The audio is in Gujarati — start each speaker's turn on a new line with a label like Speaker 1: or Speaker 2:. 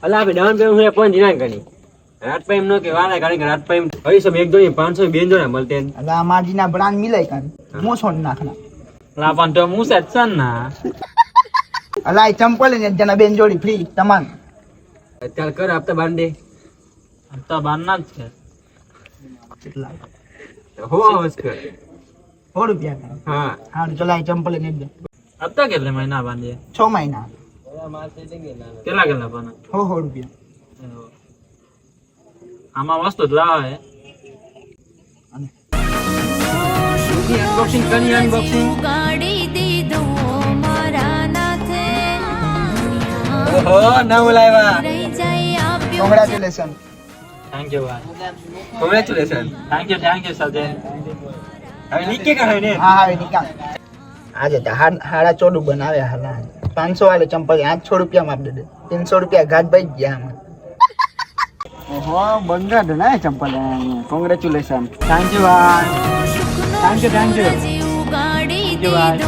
Speaker 1: અલા આપણે ડાઉન પેમેન્ટ હું પણ દિના કરી રાત પે એમ નો કે વાળા કારણ કે રાત પે એમ પૈસા એક જોઈ 500 બેન જોડે મળતે
Speaker 2: એટલે આ માજીના બ્રાન્ડ મિલાય કાન મોસોન નાખના
Speaker 1: લા પણ તો હું સત્સન ના
Speaker 2: અલા આ ચંપલ ને જના બેન જોડી ફ્રી તમામ
Speaker 1: ચાલ કર હપ્તા બાંધે હપ્તા બાંધના જ છે
Speaker 2: કેટલા
Speaker 1: હો હવસ કર
Speaker 2: 100 રૂપિયા
Speaker 1: હા
Speaker 2: હા ચલો આ ચંપલ ને દે
Speaker 1: હપ્તા કેટલે મહિના બાંધે
Speaker 2: 6 મહિના
Speaker 1: કેટલા કેટલા પણ
Speaker 2: 100 રૂપિયા
Speaker 1: આમાં વસ્તુ જ લાવે અનબોક્સિંગ કરી અનબોક્સિંગ ઓહો નવ લાવ્યા
Speaker 2: કોંગ્રેચ્યુલેશન
Speaker 1: થેન્ક યુ ભાઈ કોંગ્રેચ્યુલેશન થેન્ક યુ સજન હવે નીચે કહે ને
Speaker 2: હા હવે નિકાલ આજે તો હાડા ચોડું બનાવે હાલા 500 વાલે ચંપલ 800 રૂપિયા માં આપી દે 300 રૂપિયા ઘાટ ભાઈ ગયા આમાં
Speaker 1: ઓહો બંગાડ ના ચંપલ કોંગ્રેચ્યુલેશન થેન્ક યુ ભાઈ થેન્ક યુ ભાઈ